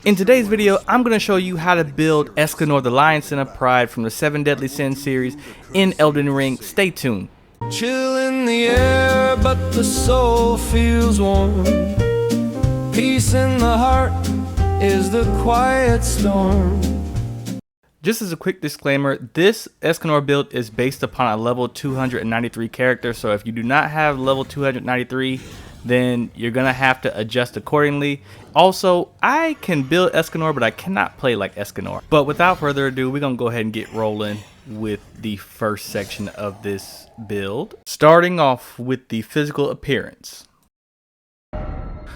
In today's video, I'm going to show you how to build Escanor the Lion Sin of Pride from the 7 Deadly Sins series in Elden Ring. Stay tuned. Chill in the air, but the soul feels warm. Peace in the heart is the quiet storm. Just as a quick disclaimer, this Escanor build is based upon a level 293 character, so if you do not have level 293, then you're going to have to adjust accordingly. Also, I can build Escanor, but I cannot play like Escanor. But without further ado, we're going to go ahead and get rolling with the first section of this build. Starting off with the physical appearance.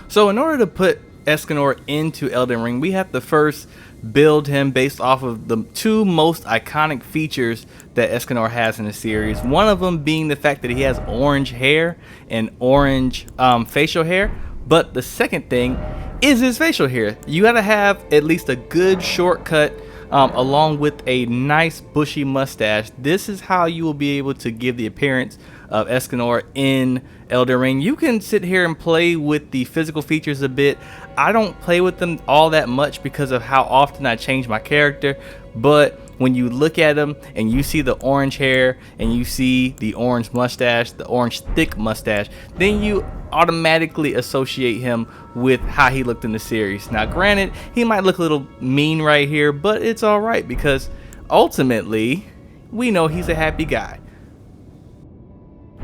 So in order to put Escanor into Elden Ring, we have to first build him based off of the two most iconic features that Escanor has in the series. One of them being the fact that he has orange hair and orange facial hair, but the second thing is his facial hair. You gotta have at least a good shortcut along with a nice bushy mustache. This is how you will be able to give the appearance of Escanor in Elden Ring. You can sit here and play with the physical features a bit. I don't play with them all that much because of how often I change my character, but when you look at him and you see the orange hair and you see the orange mustache, the orange thick mustache, then you automatically associate him with how he looked in the series. Now granted, he might look a little mean right here, but it's alright because ultimately we know he's a happy guy.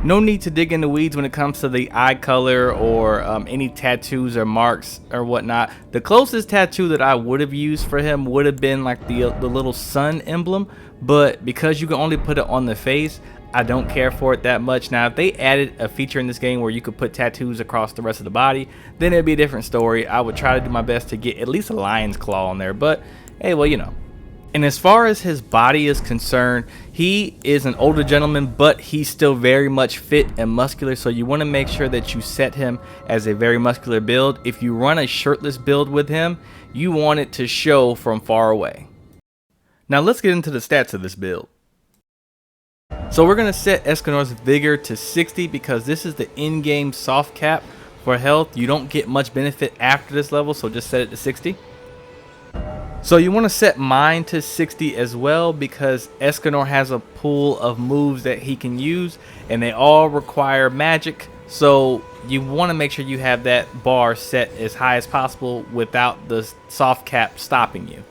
No need to dig in the weeds when it comes to the eye color or any tattoos or marks or whatnot. The closest tattoo that I would have used for him would have been like the little sun emblem, but because you can only put it on the face, I don't care for it that much. Now if they added a feature in this game where you could put tattoos across the rest of the body, then it'd be a different story. I would try to do my best to get at least a lion's claw on there, but hey, well, you know. And as far as his body is concerned, he is an older gentleman, but he's still very much fit and muscular, so you want to make sure that you set him as a very muscular build. If you run a shirtless build with him, you want it to show from far away. Now let's get into the stats of this build. So we're going to set Escanor's vigor to 60 because this is the in-game soft cap for health. You don't get much benefit after this level, so just set it to 60. So you want to set mine to 60 as well because Escanor has a pool of moves that he can use and they all require magic. So you want to make sure you have that bar set as high as possible without the soft cap stopping you.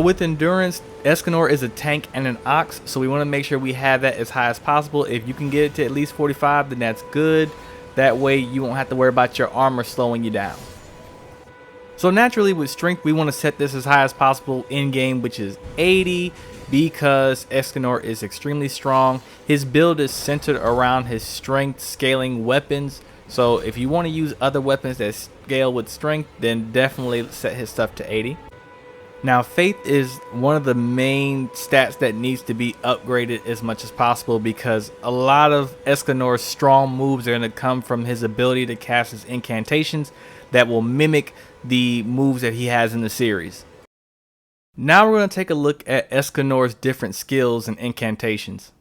With endurance, Escanor is a tank and an ox, so we want to make sure we have that as high as possible. If you can get it to at least 45, then that's good. That way you won't have to worry about your armor slowing you down. So naturally with strength, we want to set this as high as possible in game, which is 80, because Escanor is extremely strong. His build is centered around his strength scaling weapons. So if you want to use other weapons that scale with strength, then definitely set his stuff to 80. Now faith is one of the main stats that needs to be upgraded as much as possible because a lot of Escanor's strong moves are going to come from his ability to cast his incantations that will mimic the moves that he has in the series. Now we're going to take a look at Escanor's different skills and incantations.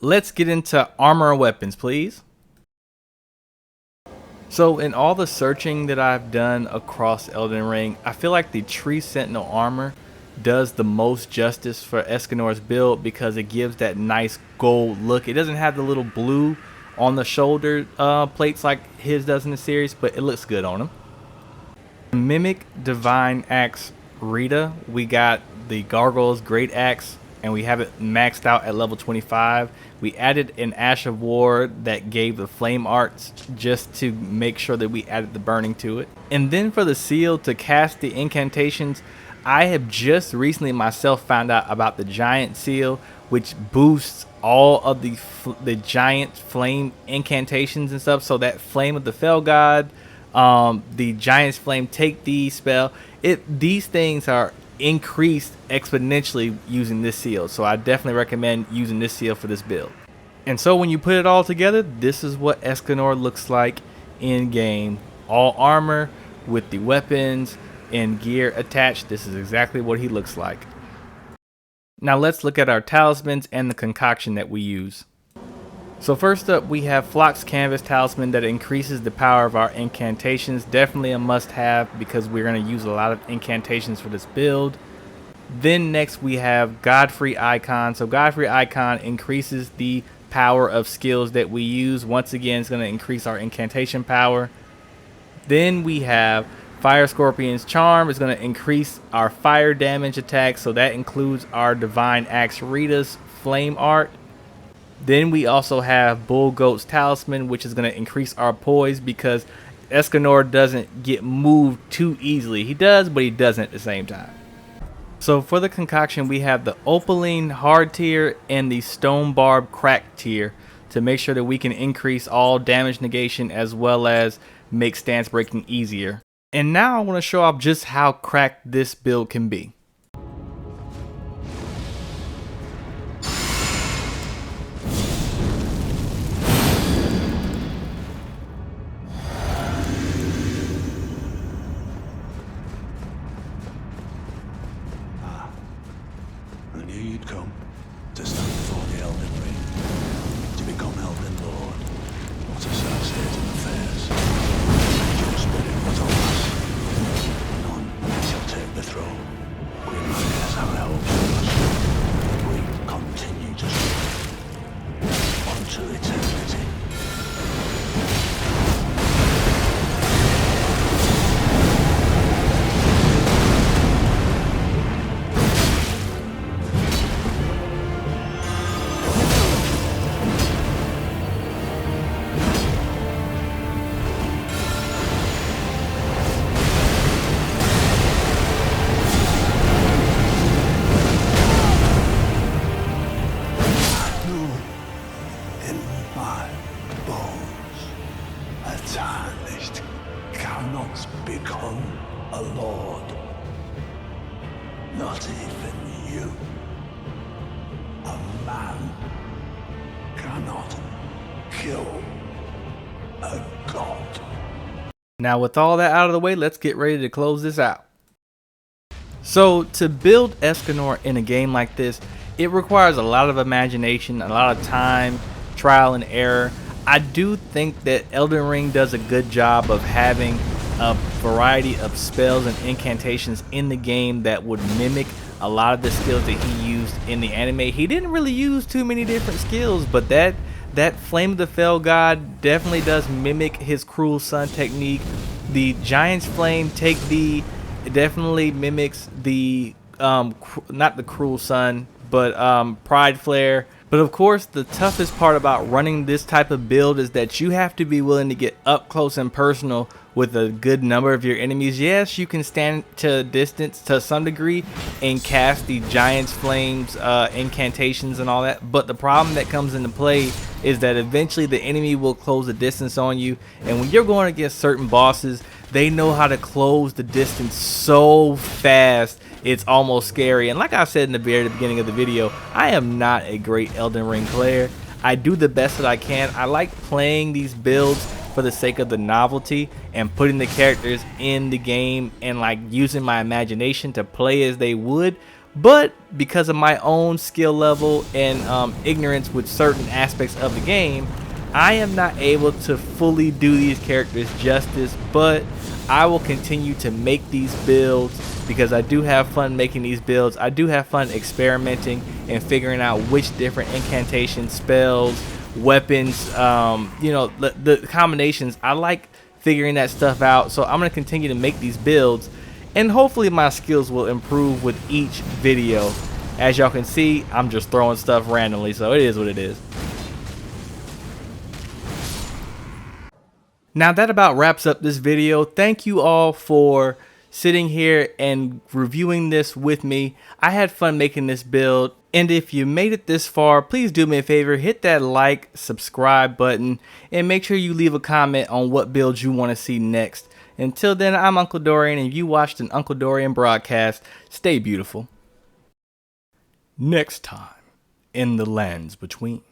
Let's get into armor and weapons, please. So in all the searching that I've done across Elden Ring, I feel like the Tree Sentinel armor does the most justice for Escanor's build because it gives that nice gold look. It doesn't have the little blue on the shoulder plates like his does in the series, but it looks good on him. Mimic Divine Axe Rhitta, we got the Gargoyle's Great Axe, and we have it maxed out at level 25. We added an Ash of War that gave the flame arts just to make sure that we added the burning to it. And then for the seal to cast the incantations, I have just recently myself found out about the giant seal, which boosts all of the giant flame incantations and stuff. So that flame of the fell god, the giant's flame take these spell, these things are increased exponentially using this seal. So I definitely recommend using this seal for this build. And so when you put it all together, this is what Escanor looks like in game. All armor with the weapons and gear attached. This is exactly what he looks like. Now let's look at our talismans and the concoction that we use. So first up, we have Flock's Canvas Talisman that increases the power of our incantations. Definitely a must-have because we're going to use a lot of incantations for this build. Then next we have Godfrey Icon. So Godfrey Icon increases the power of skills that we use. Once again, it's going to increase our incantation power. Then we have Fire Scorpion's Charm. Is going to increase our fire damage attack, so that includes our Divine Axe Rhitta's flame art. Then we also have Bull Goat's Talisman, which is going to increase our poise because Escanor doesn't get moved too easily. He does, but he doesn't at the same time. So for the concoction, we have the Opaline hard tier and the Stone Barb crack tier to make sure that we can increase all damage negation as well as make stance breaking easier. And now I want to show off just how cracked this build can be. I knew you'd come to stand before the Elden Ring, to become Elden Lord, not associated affairs. Your spirit was on us. None shall take the throne. We raise our elves with us. We continue to strive unto eternity. Tarnished cannot become a lord. Not even you. A man cannot kill a god. Now with all that out of the way, let's get ready to close this out. So to build Escanor in a game like this, it requires a lot of imagination, a lot of time, trial and error. I do think that Elden Ring does a good job of having a variety of spells and incantations in the game that would mimic a lot of the skills that he used in the anime. He didn't really use too many different skills, but that Flame of the Fell God definitely does mimic his Cruel Sun technique. The Giant's Flame Take Thee definitely mimics the not the Cruel Sun, but Pride Flare. But of course, the toughest part about running this type of build is that you have to be willing to get up close and personal with a good number of your enemies. Yes, you can stand to a distance to some degree and cast the Giant's Flames incantations and all that, but the problem that comes into play is that eventually the enemy will close the distance on you, and when you're going against certain bosses, they know how to close the distance so fast it's almost scary. And like I said in the very beginning of the video, I am not a great Elden Ring player. I do the best that I can. I like playing these builds for the sake of the novelty and putting the characters in the game and like using my imagination to play as they would. But because of my own skill level and ignorance with certain aspects of the game, I am not able to fully do these characters justice. But I will continue to make these builds because I do have fun making these builds. I do have fun experimenting and figuring out which different incantation spells, weapons, you know, the combinations. I like figuring that stuff out, so I'm going to continue to make these builds, and hopefully my skills will improve with each video. As y'all can see, I'm just throwing stuff randomly, so it is what it is. Now that about wraps up this video. Thank you all for sitting here and reviewing this with me. I had fun making this build. And if you made it this far, please do me a favor, hit that like, subscribe button, and make sure you leave a comment on what builds you want to see next. Until then, I'm Uncle Dorian, and you watched an Uncle Dorian broadcast. Stay beautiful. Next time, in the lands between.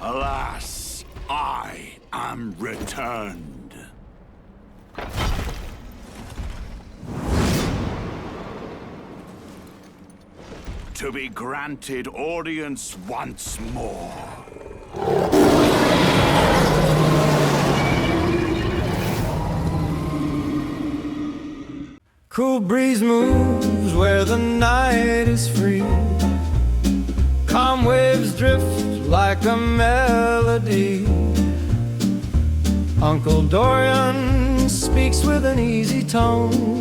Alas, I am returned. To be granted audience once more. Cool breeze moves where the night is free. Calm waves drift like a melody. Uncle Dorian speaks with an easy tone.